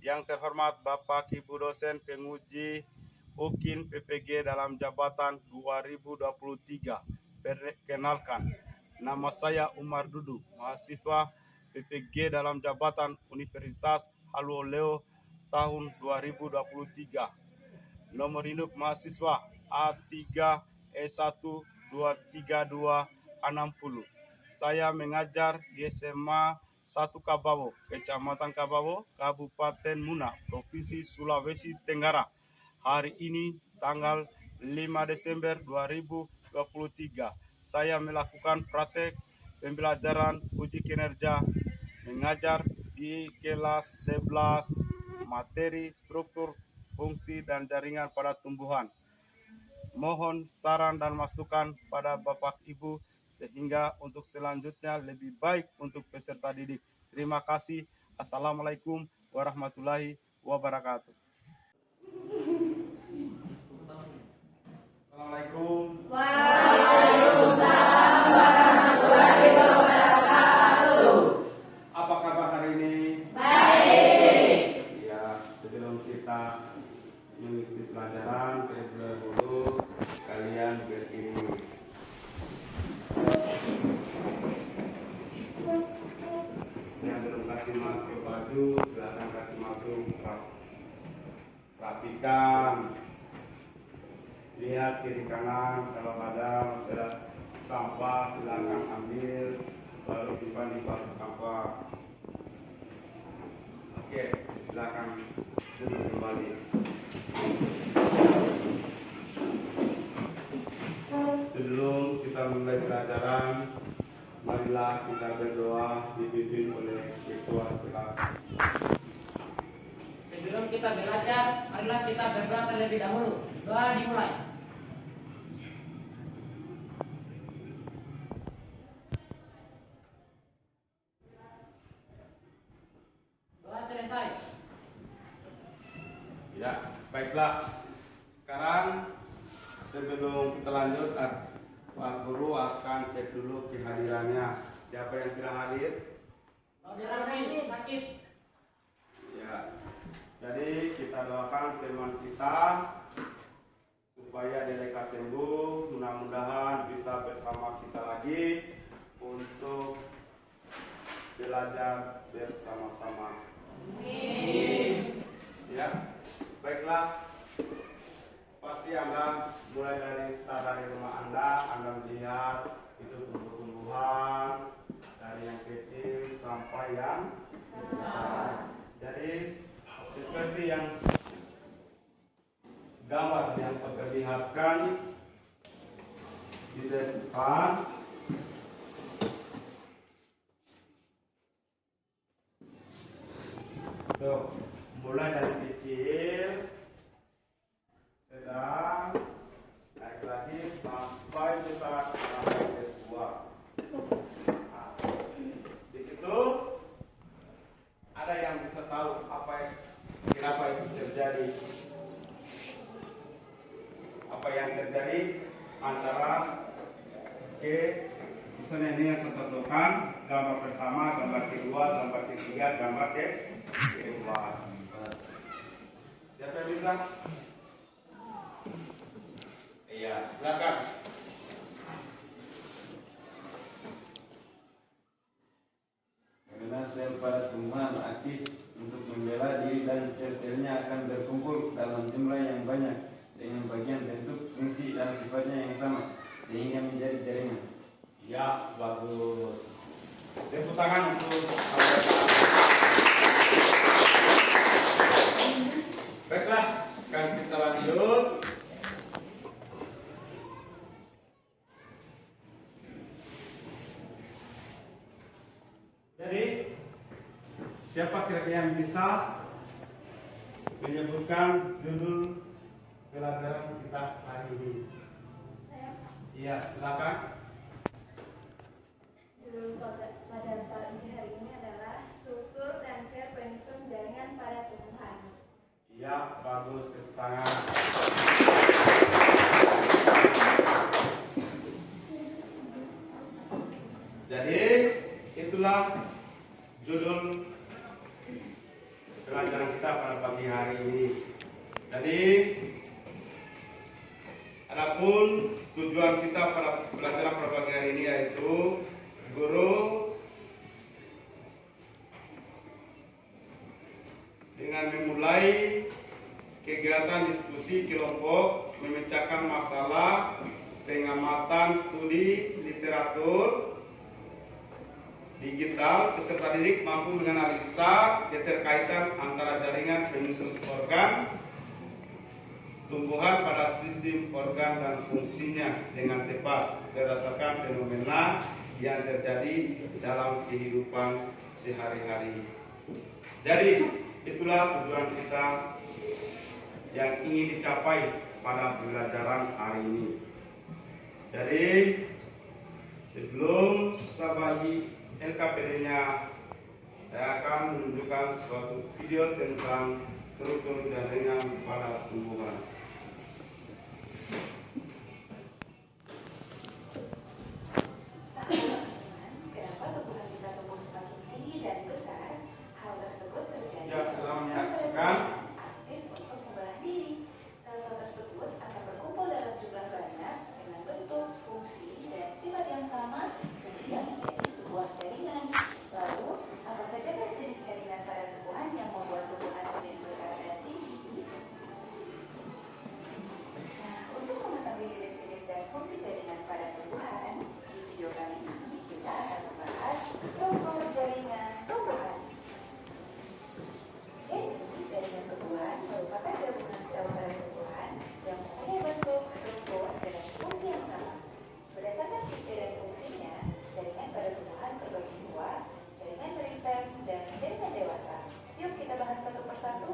Yang terhormat Bapak Ibu dosen penguji UKIN PPG dalam jabatan 2023. Perkenalkan, nama saya Umar Dudu, mahasiswa PPG dalam jabatan Universitas Haluleo tahun 2023. Nomor induk mahasiswa A3 E1 23260. Saya mengajar di SMA 1 Kabawo, Kecamatan Kabawo, Kabupaten Muna, Provinsi Sulawesi Tenggara. Hari ini tanggal 5 Desember 2023. Saya melakukan praktek pembelajaran uji kinerja mengajar di kelas 11 materi struktur, fungsi, dan jaringan pada tumbuhan. Mohon saran dan masukan pada Bapak Ibu sehingga untuk selanjutnya lebih baik untuk peserta didik. Terima kasih. Assalamualaikum warahmatullahi wabarakatuh. Assalamualaikum. Waalaikumsalam warahmatullahi wabarakatuh. Apa kabar hari ini? Baik. Ya, sebelum kita mengikuti pelajaran, terlebih dahulu kalian berdiri. Yang belum kasih masuk baju, silakan kasih masuk. Rapikan. Lihat kiri kanan, kalau ada sampah silakan ambil, baru simpan di bak sampah. Oke, silakan duduk kembali. Sebelum kita mulai pelajaran, marilah kita berdoa dipimpin oleh ketua kelas. Sebelum kita belajar, marilah kita berdoa terlebih dahulu. Doa dimulai. Doa selesai. Ya, baiklah. Sekarang sebelum kita lanjut, Pak Guru akan cek dulu kehadirannya. Siapa yang tidak hadir? Saudara ini sakit. Ya. Jadi kita doakan teman kita supaya dia lekas sembuh. Mudah-mudahan bisa bersama kita lagi untuk belajar bersama-sama. Amin. Ya, baiklah. Pasti Anda mulai dari rumah Anda melihat itu tumbuh-tumbuhan dari yang kecil sampai yang besar. Jadi seperti yang gambar yang saya perlihatkan di depan, tuh, mulai dari kecil, sedang, naik lagi sampai besar sampai tua. Nah, di situ ada yang bisa tahu kenapa itu terjadi? Apa yang terjadi antara misalnya ini yang saya contohkan, gambar pertama, gambar kedua, gambar ketiga, gambar keempat. Siapa yang bisa? Iya, silakan. Karena sel pada tumbuhan aktif untuk membela diri dan sel-selnya akan berkumpul dalam jumlah yang banyak dengan bagian bentuk, fungsi, dan sifatnya yang sama sehingga menjadi jaringan. Ya, bagus. Tepuk tangan untuk baiklah, akan kita lanjut. Jadi, siapa kira-kira yang bisa menyebutkan judul pelajaran kita hari ini? Iya, silakan. Judul pada pagi hari ini adalah struktur dan sel penyusun jaringan pada tumbuhan. Iya, bagus, tepuk tangan. Jadi itulah judul pelajaran kita pada pagi hari ini. Jadi, adapun tujuan kita pada pelajaran pada pagi hari ini yaitu guru dengan memulai kegiatan diskusi kelompok memecahkan masalah pengamatan studi literatur digital peserta didik mampu menganalisa keterkaitan antara jaringan penyusun organ tumbuhan pada sistem organ dan fungsinya dengan tepat berdasarkan fenomena yang terjadi dalam kehidupan sehari-hari. Jadi itulah tujuan kita yang ingin dicapai pada pembelajaran hari ini. Jadi sebelum saya bagi LKPD-nya, saya akan menunjukkan suatu video tentang struktur jaringan pada tumbuhan. Kenapa tumbuhan bisa tumbuh semakin tinggi dan besar? Hal tersebut terjadi Ya, selamat menyaksikan. aktif untuk membelah diri. Sel-sel tersebut akan berkumpul dalam jumlah banyak dengan bentuk, fungsi, dan sifat yang sama sehingga menjadi sebuah jaringan. Lalu, apa saja jenis jaringan pada tumbuhan yang membuat tumbuhan menjadi besar dan tinggi? Nah, untuk mengetahui jenis-jenis dan fungsi jaringan pada tumbuhan, di video kali ini kita akan membahas struktur jaringan tumbuhan. Jadi, jaringan tumbuhan merupakan gabungan sel-sel tumbuhan yang mempunyai bentuk, struktur, dan fungsi yang sama. Berdasarkan fungsi dan fungsinya, jaringan pada tumbuhan terbagi dua, jaringan meristem dan jaringan dewasa. Yuk kita bahas satu persatu.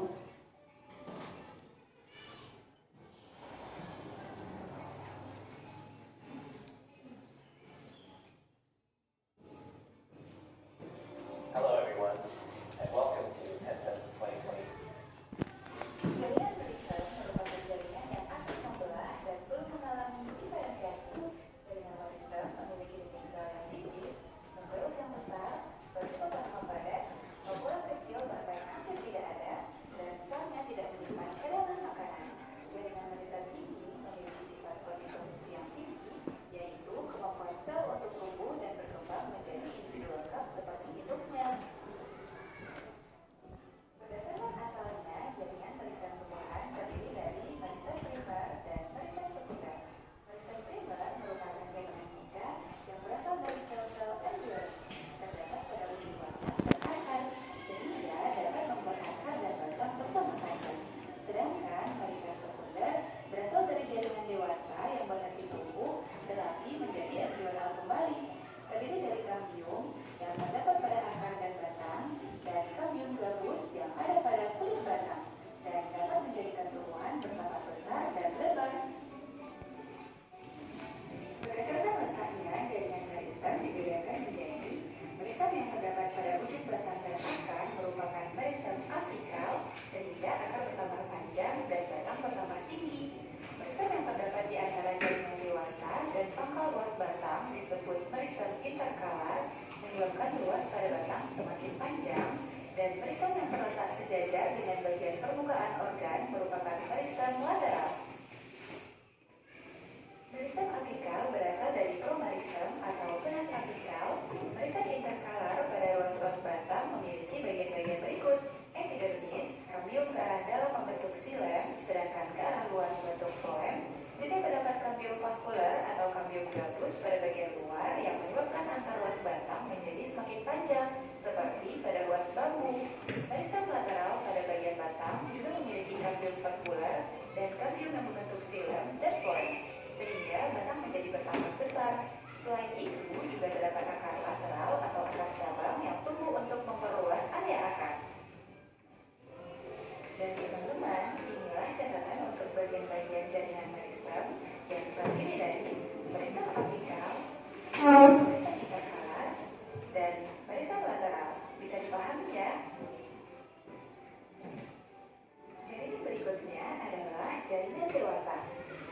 Hello, everyone, and welcome to PenTest 2020. Jaringan meristem merupakan jaringan yang aktif membelah dan belum mengalami diferensiasi. Jaringan meristem memiliki dinding sel yang tipis, nukleus yang besar, bersifat padat, ukuran kecil bahkan hampir tidak ada, dan selnya tidak menyimpan cadangan makanan. Jaringan meristem ini memiliki sifat kondisi yang tinggi, yaitu kemampuan sel untuk tumbuh dan berkembang menjadi individu lengkap seperti induknya. Berdasarkan asalnya, jaringan meristem tumbuhan terdiri dari meristem primer dan meristem sekunder. Meristem primer merupakan jaringan muda yang berasal dari sel-sel embrion, terdapat pada ujung batang dan akar, sehingga dapat membuat akar dan batang bertambah panjang. Sedangkan meristem sekunder berasal dari jaringan dewasa yang berhenti tumbuh tetapi menjadi embrional kembali. Terdiri dari kambium yang terdapat pada akar dan batang dan kambium gabus yang ada pada kulit batang dan dapat menjadikan tumbuhan bertambah besar dan lebar. Berdasarkan letaknya, jaringan meristem dibedakan menjadi meristem yang terdapat pada ujung batang dan akar merupakan meristem apikal sehingga akar bertambah panjang dan batang bertambah tinggi. Meristem yang terdapat di antara jaringan dewasa dan pangkal luas batang disebut meristem interkalar menyebabkan luas pada batang semakin panjang, dan meristem yang terletak sejajar dengan bagian permukaan organ merupakan meristem lateral. Meristem apikal berasal dari promeristem atau tunas apikal. Meristem interkalar pada ruas-ruas batang memiliki bagian-bagian berikut: epidermis, kambium ke arah dalam membentuk xilem, sedangkan ke arah luar membentuk floem. Juga terdapat kambium vaskular atau kambium gabus pada bagian luar yang menyebabkan antar ruas batang menjadi semakin panjang, seperti pada ruas bambu. Meristem lateral pada bagian batang juga memiliki kambium vaskular dan kambium yang membentuk xilem dan floem, sehingga batang menjadi bertambah besar. Selain itu, juga terdapat akar lateral atau akar cabang yang tumbuh untuk memperluas area akar. Dan teman-teman, inilah catatan untuk bagian-bagian jaringan meristem yang terdiri dari meristem apikal, meristem interkalar, dan meristem lateral. Bisa dipahami ya? Jaringan berikutnya adalah jaringan dewasa.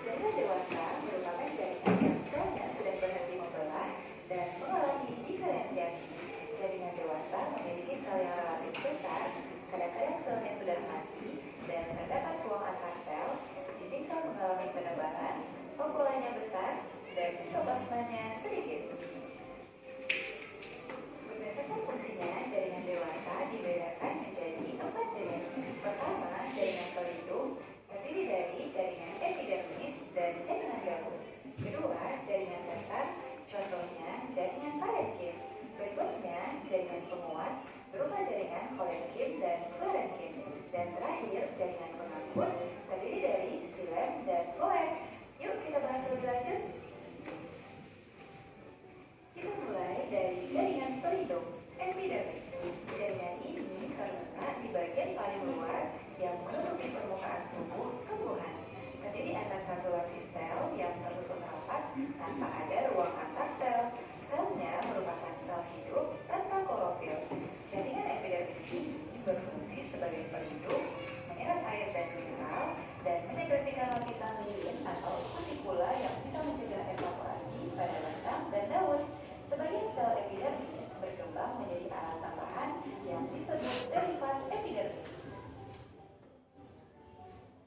Jaringan dewasa merupakan jaringan yang selnya sudah berhenti membelah dan mengalami diferensiasi. Jaringan dewasa memiliki sel yang relatif besar tubuh tumbuhan. Terdiri atas satu lapis sel yang tersusun rapat tanpa ada ruang antar sel. Selnya merupakan sel hidup tanpa klorofil. Jaringan epidermis ini berfungsi sebagai pelindung, menyerap air dan mineral, dan menegrasikan lapisan lilin atau kutikula yang bisa mencegah evaporasi pada batang dan daun. Sebagian sel epidermis berkembang menjadi alat tambahan yang disebut derivat epidermis.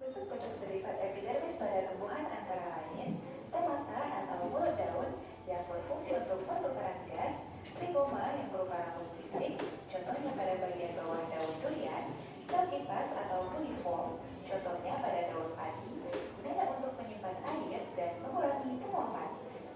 Bentuk-bentuk derivat epidermis pada tumbuhan antara lain stomata atau mulut daun yang berfungsi untuk pertukaran gas, trikoma yang berupa rambut fisik, contohnya pada bagian bawah daun durian, sel kipas atau funiform, contohnya pada daun padi, gunanya untuk menyimpan air dan mengurangi penguapan,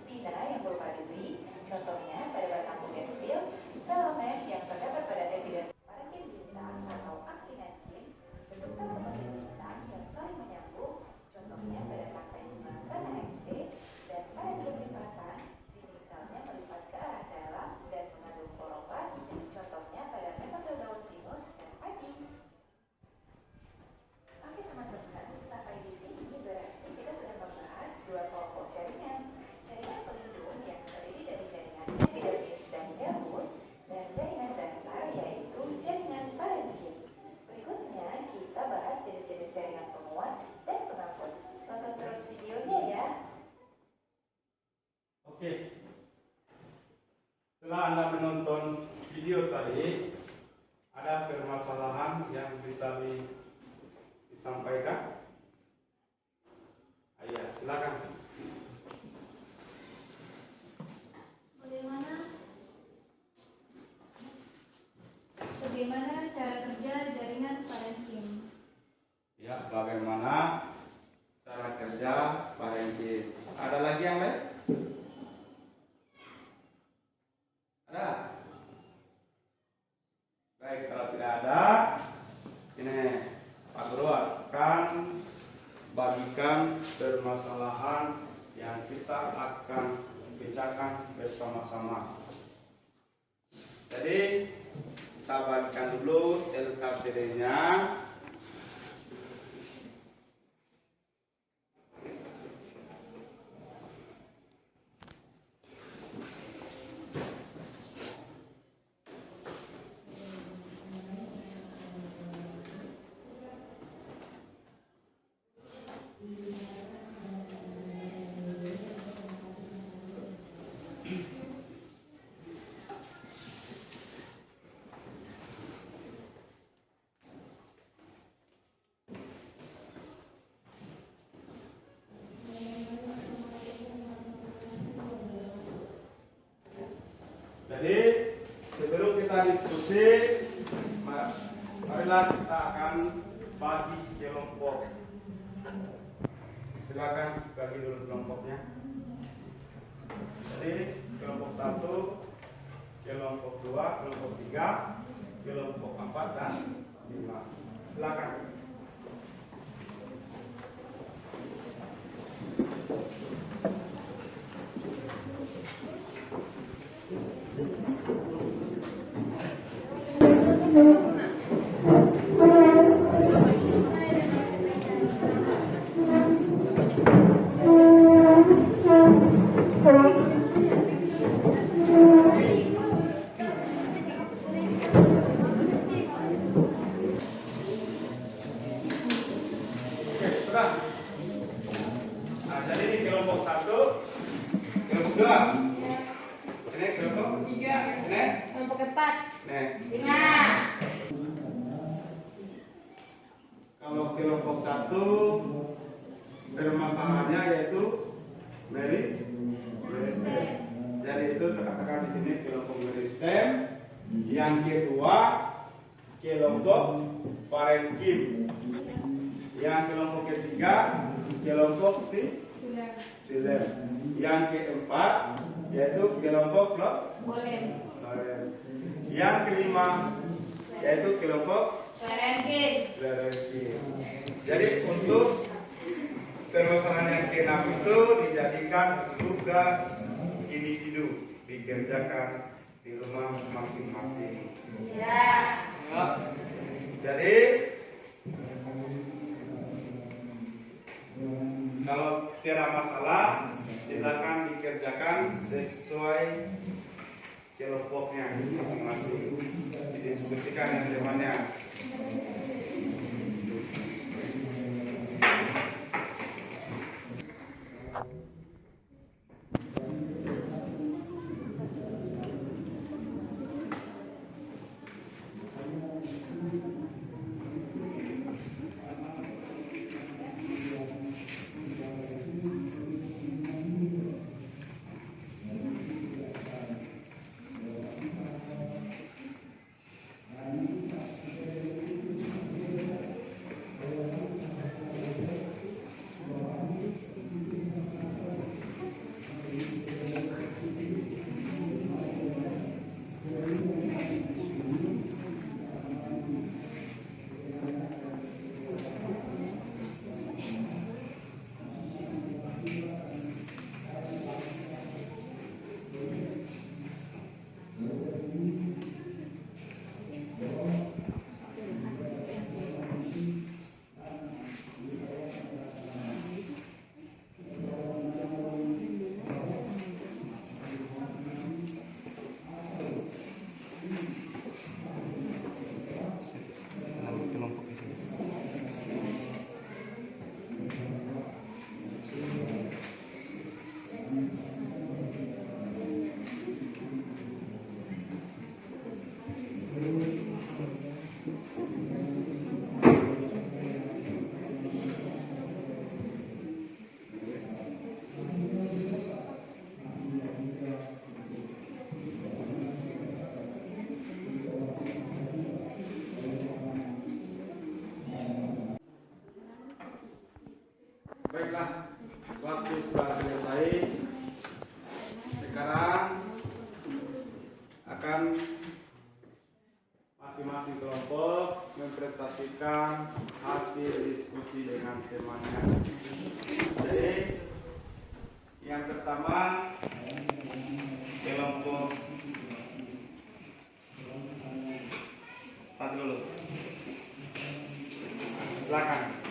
spina yang berupa duri, contohnya pada batang bugenvil, filamen yang terdapat pada epidermis parenkim bintang atau actinium, bentuk sel seperti bintang yang saling menyambung, contohnya pada tangkai bunga Grana XP, dan parenkim lipatan, dinding selnya melipat ke arah dalam dan mengandung kloroplas, contohnya pada mesofil daun pinus dan padi. Oke teman-teman, sampai di sini berarti kita sudah membahas dua kelompok jaringan. Jaringan pelindung yang terdiri dari jaringan epidermis dan dermis, dan jaringan dasar yaitu jaringan parenkim. Berikutnya kita bahas jenis-jenis jaringan penguat dan pengangkut. Tonton terus videonya ya. Oke. Setelah Anda menonton video tadi, ada permasalahan yang bisa disampaikan? Ayo, silakan. Bagaimana cara kerja jaringan parenkim? Ya, bagaimana cara kerja parenkim? Ada lagi yang lain? Ada? Baik, kalau tidak ada, ini Pak Guru akan bagikan permasalahan yang kita akan bicarakan bersama-sama. Jadi, saya bagikan dulu LKPD-nya. Jadi sebelum kita diskusi, marilah kita akan bagi kelompok. Silakan bagi dulu kelompoknya. Jadi kelompok 1, kelompok 2, kelompok 3, kelompok 4 dan 5. Silakan. Jadi di kelompok 1, kelompok 2, ini kelompok 3, ini Kelompok 4, nih. 5. Kalau kelompok 1 permasalahannya yaitu meristem. Jadi itu saya katakan di sini kelompok meristem. Yang kedua kelompok parenkim. Yang kelompok ketiga kelompok silem. Yang keempat yaitu kelompok Boleh. floren. Yang kelima yaitu kelompok Parenkim. parenkim. Jadi untuk permasalahan yang keenam itu dijadikan tugas individu, dikerjakan di rumah masing-masing. Ya. Jadi Kalau tiada masalah, silakan dikerjakan sesuai kelompoknya masing-masing. Didiskusikan yang temannya. Baiklah, waktu sudah selesai. Sekarang akan masing-masing kelompok mempresentasikan hasil diskusi dengan temannya. Jadi, yang pertama kelompok satu dulu. Silakan.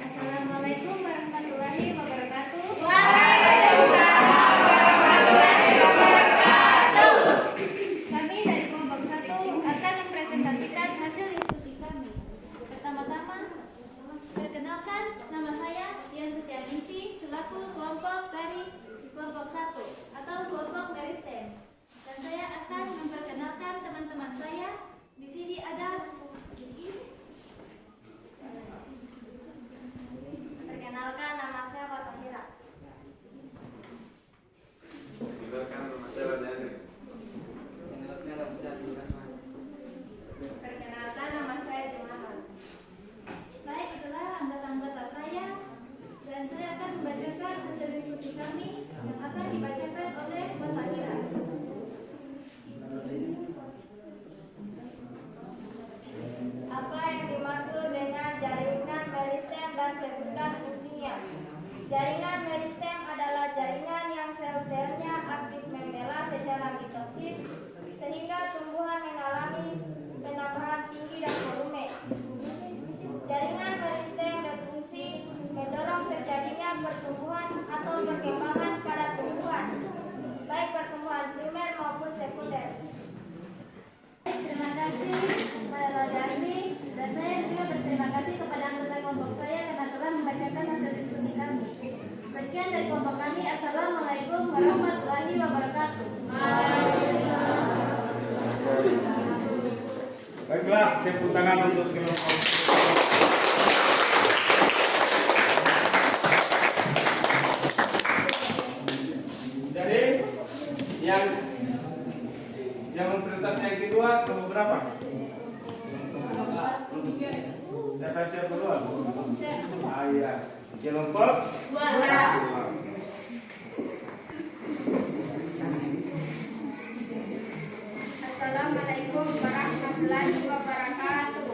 Assalamualaikum warahmatullahi wabarakatuh. Kami dari kelompok 1 akan mempresentasikan hasil diskusi kami. Pertama-tama, perkenalkan, nama saya Dian Setianingsih selaku kelompok dari kelompok 1 atau kelompok dari STEM. Dan saya akan memperkenalkan teman-teman saya. Di sini ada perkenalkan, nama saya Fatahira. Perkenalkan, nama saya Rani. Perkenalkan, nama saya Jumahan. Baik, itulah anggota-anggota saya. Dan saya akan membacakan hasil diskusi kami yang akan dibacakan oleh Fatahira. Apa yang dimaksud dengan jaringan meristem dan sebutkan fungsinya? Jaringan meristem adalah jaringan yang sel-selnya aktif membela secara mitosis sehingga tumbuhan mengalami penambahan tinggi dan volume. Jaringan meristem berfungsi mendorong terjadinya pertumbuhan atau perkembangan pada tumbuhan, baik pertumbuhan primer maupun sekunder. Terima kasih kepada Darmi, dan saya juga berterima kasih kepada anggota kelompok saya karena telah membacakan hasil diskusi kami. Sekian dari kelompok kami. Assalamualaikum warahmatullahi wabarakatuh. Baiklah, tepuk tangan untuk kelompok. Jadi yang mempresentasi yang kedua kelompok berapa? Siapa dulu? Ah iya, kelompok 2. Assalamualaikum warahmatullahi wabarakatuh.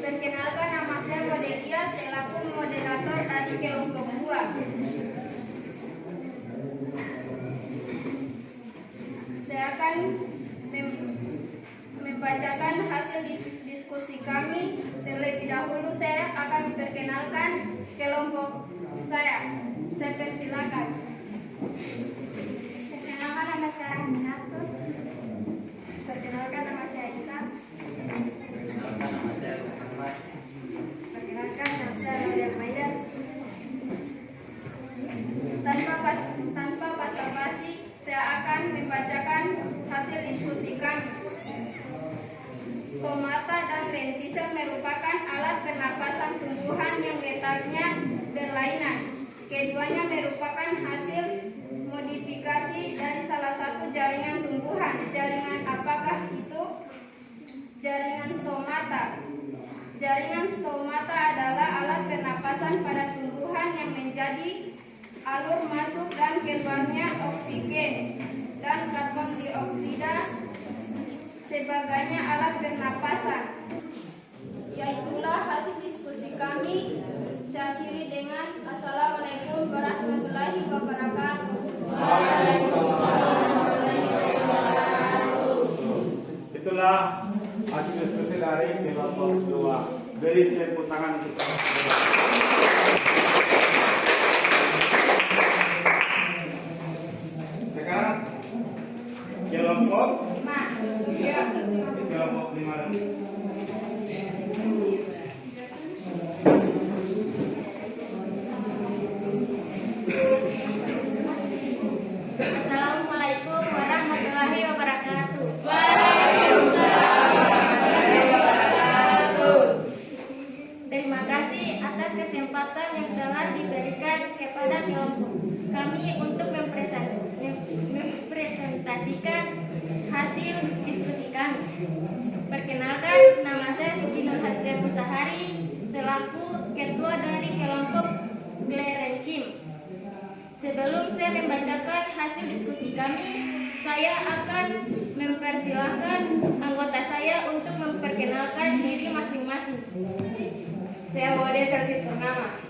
Perkenalkan, nama saya Modelia selaku moderator dari kelompok 2. Saya akan membacakan hasil diskusi kami. Terlebih dahulu saya akan memperkenalkan kelompok saya. Saya persilakan. Perkenalkan, nama saya Rahminatus. Perkenalkan, nama saya Isa. Perkenalkan, nama saya Rodian Maida. Tanpa basa-basi, saya akan membacakan hasil diskusi kami. Stomata dan lentisel merupakan alat pernapasan tumbuhan yang letaknya berlainan. Keduanya merupakan hasil modifikasi dari salah satu jaringan tumbuhan. Jaringan apakah itu? Jaringan stomata. Jaringan stomata adalah alat pernapasan pada tumbuhan yang menjadi alur masuk dan keluarnya oksigen dan karbon dioksida sebagainya alat pernapasan. Yaitulah hasil diskusi kami. Saya akhiri dengan Assalamualaikum warahmatullahi wabarakatuh. Itulah hasil diskusi dari kelompok 2. Beri tepuk tangan untuk sekarang kelompok 5 dan Assalamualaikum warahmatullahi wabarakatuh. Terima kasih atas kesempatan yang telah diberikan kepada kelompok kami untuk mempresentasikan hasil diskusi kami. Perkenalkan, nama saya Siti Nur Hadrian Mustahari selaku ketua dari kelompok Glerenkim. Sebelum saya membacakan hasil diskusi kami, saya akan mempersilahkan anggota saya untuk memperkenalkan diri masing-masing. Saya Maude Selvi Purnama.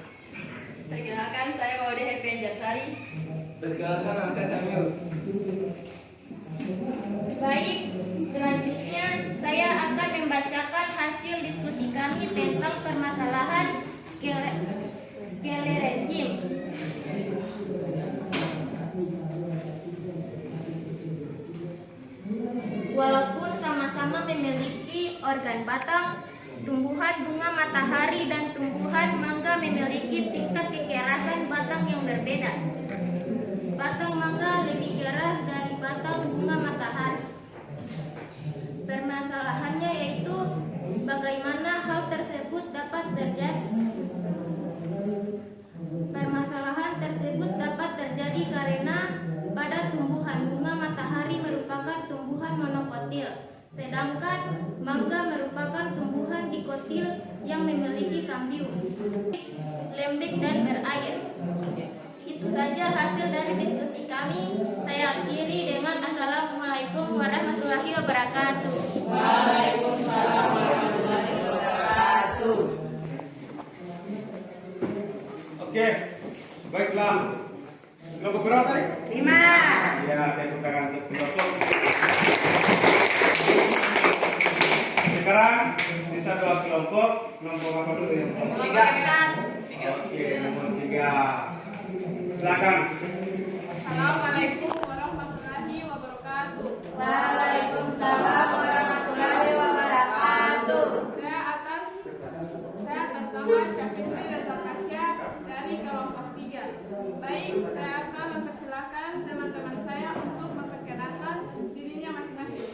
Perkenalkan, saya Maude Happy Anjarsari. Perkenalkan, nama saya Samuel. Baik, selanjutnya saya akan membacakan hasil diskusi kami tentang permasalahan Sclerenchyme. Walaupun sama-sama memiliki organ batang, tumbuhan bunga matahari dan tumbuhan mangga memiliki tingkat kekerasan batang yang berbeda. Batang mangga lebih keras dari batang bunga matahari. Permasalahannya yaitu bagaimana hal tersebut dapat terjadi. Permasalahan tersebut dapat terjadi karena pada tumbuhan bunga matahari merupakan tumbuhan monokotil, sedangkan mangga merupakan tumbuhan dikotil yang memiliki kambium, lembek dan berair. Itu saja hasil dari diskusi kami. Saya akhiri dengan Assalamualaikum warahmatullahi wabarakatuh. Waalaikumsalam warahmatullahi wabarakatuh. Oke, baiklah. Kelompok berapa tadi? 5. Ya, tepuk tangan untuk kelompok. Sekarang sisa 2 kelompok. Kelompok apa dulu ya? Nomor 3. Oke, nomor 3. Silakan. Assalamualaikum warahmatullahi wabarakatuh. Waalaikumsalam warahmatullahi wabarakatuh. Saya atas nama Syafitri Reza Kasya dari kelompok 3. Baik, saya akan mempersilahkan teman-teman saya untuk memperkenalkan dirinya masing-masing.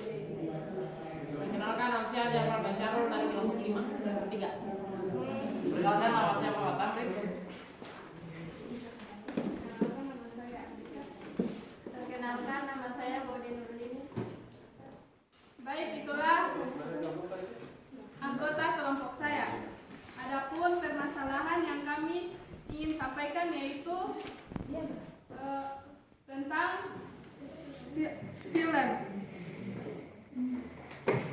Perkenalkan, nama saya Jamal Basyarul dari kelompok 3. Perkenalkan, nama saya Muhammad Tamrin. Perkenalkan, nama saya Bode Nurlini. Baik, itulah anggota kelompok saya. Adapun permasalahan yang kami ingin sampaikan yaitu tentang silen.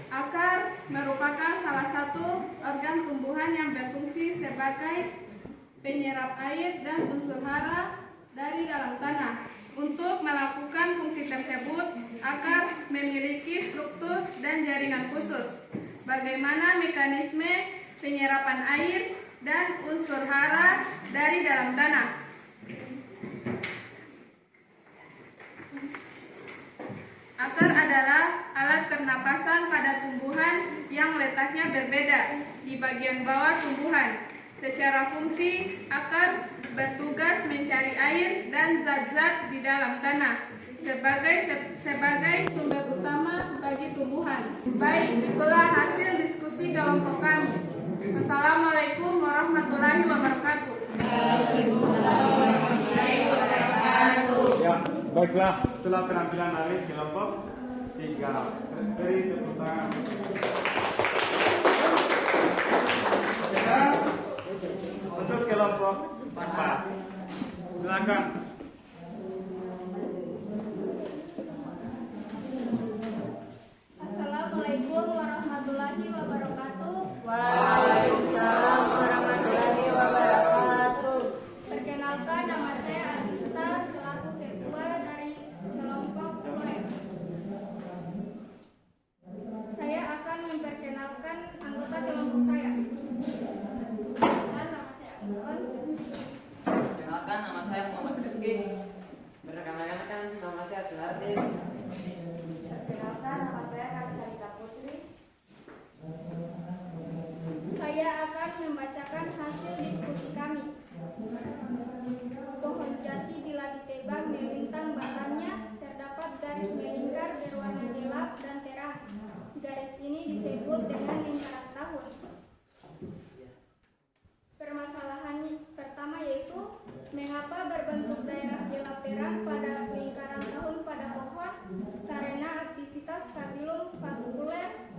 Akar merupakan salah satu organ tumbuhan yang berfungsi sebagai penyerap air dan unsur hara dari dalam tanah. Untuk melakukan fungsi tersebut, akar memiliki struktur dan jaringan khusus. Bagaimana mekanisme penyerapan air dan unsur hara dari dalam tanah. Akar adalah alat pernapasan pada tumbuhan yang letaknya berbeda di bagian bawah tumbuhan. Secara fungsi, akar bertugas mencari air dan zat-zat di dalam tanah sebagai sumber utama bagi tumbuhan. Baik, itulah hasil diskusi kelompok kami. Assalamualaikum warahmatullahi wabarakatuh. Ya, baiklah, setelah penampilan dari kelompok 3, beri tepuk tangan. Sekarang untuk kelompok 4, silakan. Assalamualaikum warahmatullahi wabarakatuh. Waalaikumsalam warahmatullahi wabarakatuh. Perkenalkan, nama saya Arista selaku ketua dari kelompok ULEM. Saya akan memperkenalkan anggota kelompok saya. Nama saya Agun. Perkenalkan, nama saya Muhammad Rizky. Perkenalkan, nama saya Suhardi. Perkenalkan, nama saya Karsarita Putri. Saya akan membacakan hasil diskusi kami. Pohon jati bila ditebang melintang batangnya terdapat garis melingkar berwarna gelap dan terang. Garis ini disebut dengan lingkaran tahun. Permasalahannya pertama yaitu mengapa berbentuk daerah gelap terang pada lingkaran tahun pada pohon? Karena aktivitas stabilum vaskuler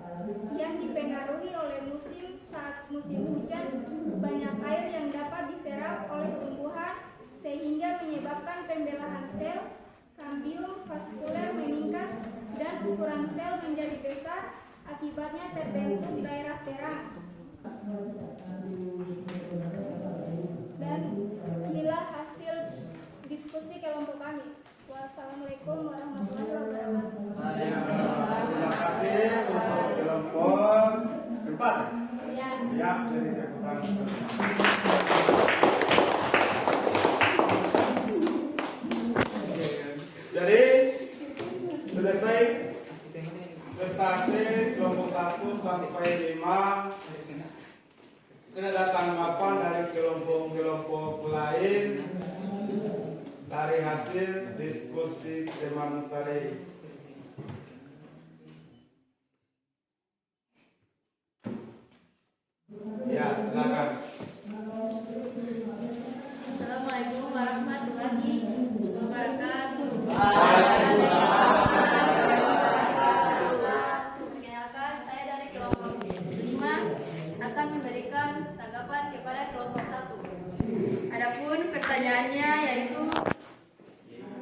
yang dipengaruhi oleh musim. Saat musim hujan, banyak air yang dapat diserap oleh tumbuhan sehingga menyebabkan pembelahan sel, kambium vaskuler meningkat dan ukuran sel menjadi besar, akibatnya terbentuk daerah terang. Dan inilah hasil diskusi kelompok kami. Wassalamualaikum warahmatullahi wabarakatuh. Terima kasih untuk kelompok 4. Ya, jadi tepuk tangan. Jadi selesai prestasi kelompok 1 sampai 5. Kita ada tanggapan dari kelompok-kelompok lain dari hasil diskusi teman tadi. Ya, silakan. Assalamualaikum warahmatullahi wabarakatuh. Perkenalkan, saya dari kelompok 5 akan memberikan tanggapan kepada kelompok 1. Adapun pertanyaannya yaitu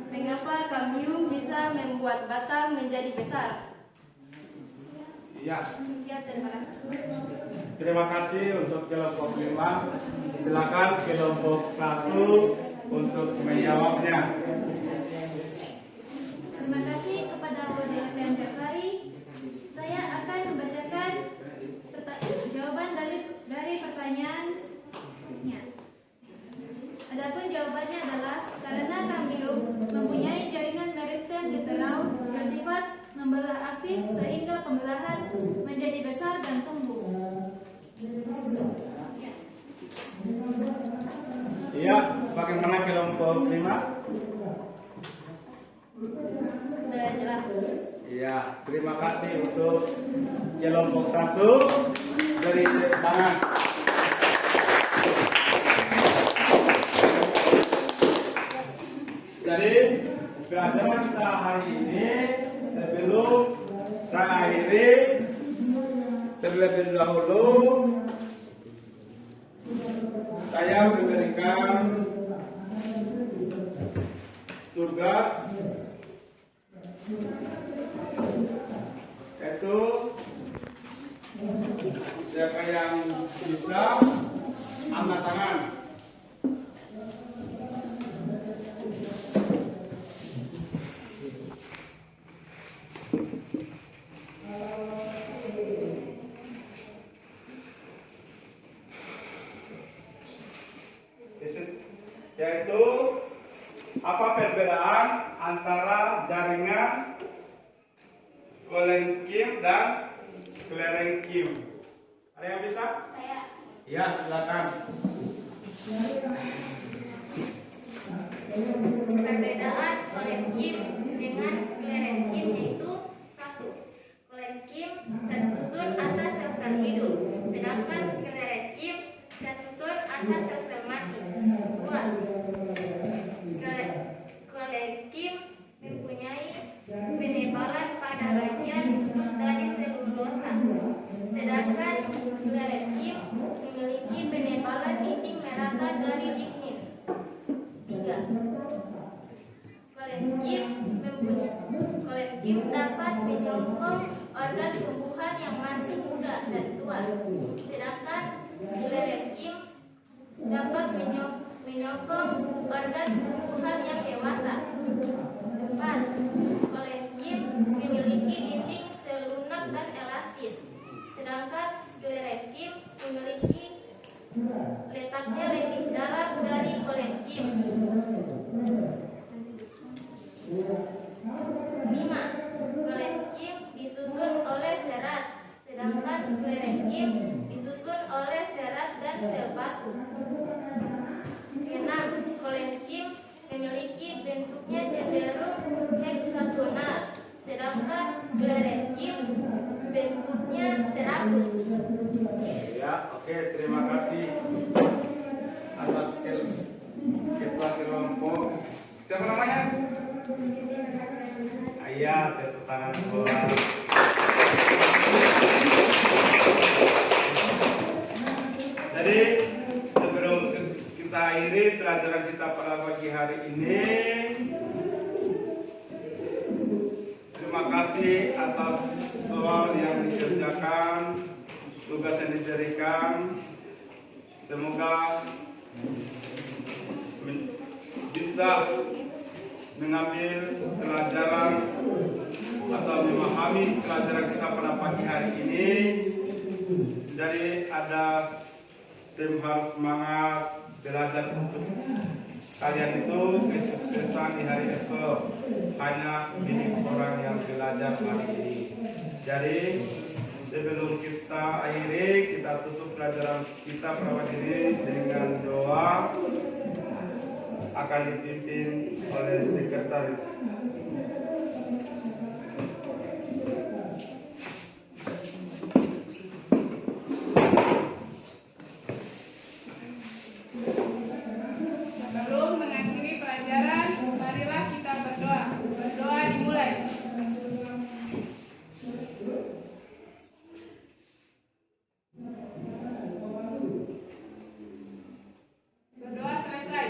mengapa kambium bisa membuat batang menjadi besar? Ya. Sekian, terima kasih. Terima kasih untuk kelompok 5. Silakan kelompok 1 untuk menjawabnya. Terima kasih kepada ODP Antasari. Saya akan membacakan jawaban dari pertanyaannya. Adapun jawabannya adalah karena kambium mempunyai jaringan meristem lateral bersifat membelah aktif sehingga pembelahan menjadi besar dan tumbuh. Iya, bagaimana kelompok 5? Sudah jelas. Iya, terima kasih untuk kelompok 1. Dari tepuk tangan. Jadi pelajaran kita hari ini, sebelum saya akhiri, terlebih dahulu saya memberikan tugas itu siapa yang bisa angkat tangan. kolenkim dan sklerenkim. Ada yang bisa? Saya. Ya, silakan. Perbedaan kolenkim dengan sklerenkim yaitu: 1. Kolenkim tersusun atas sel-sel hidup, sedangkan sklerenkim tersusun atas sel-sel mati. 2. Kolenkim mempunyai penebalan pada bagian sudut dari selulosa, sedangkan sklerenkim memiliki penebalan dinding merata dari lignin. 3. Kolenkim dapat menyokong organ tumbuhan yang masih muda dan tua, sedangkan sklerenkim dapat menyokong organ tumbuhan yang dewasa. 4. Kolenkim memiliki dinding sel lunak dan elastis, sedangkan sklerenkim memiliki letaknya lebih dalam dari kolenkim. 5. Kolenkim disusun oleh serat, sedangkan sklerenkim disusun oleh serat dan sel batu. 6. Kolenkim memiliki bentuknya cenderung heksagonal, sedangkan sklerenkim bentuknya serabut. Ya, oke, terima kasih atas ketua kelompok. Siapa namanya? Ayah, tepuk tangan bola. Jadi sebelum kita akhiri pelajaran kita pada pagi hari ini, terima kasih atas soal yang dikerjakan, tugas yang diberikan. Semoga bisa mengambil pelajaran atau memahami pelajaran kita pada pagi hari ini. Jadi ada harus semangat belajar untuk kalian itu kesuksesan di hari esok hanya milik orang yang belajar hari ini. Jadi sebelum kita akhiri, kita tutup pelajaran kita pada pagi ini dengan doa akan dipimpin oleh sekretaris. Sebelum mengakhiri pelajaran, marilah kita berdoa. Berdoa dimulai. Berdoa selesai.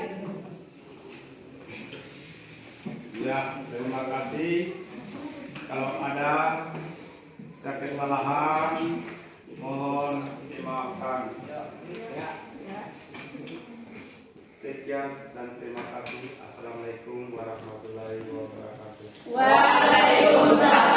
Ya, terima kasih. Kalau ada kesalahan, mohon dimaafkan. Sekian dan terima kasih. Assalamualaikum warahmatullahi wabarakatuh. Waalaikumsalam.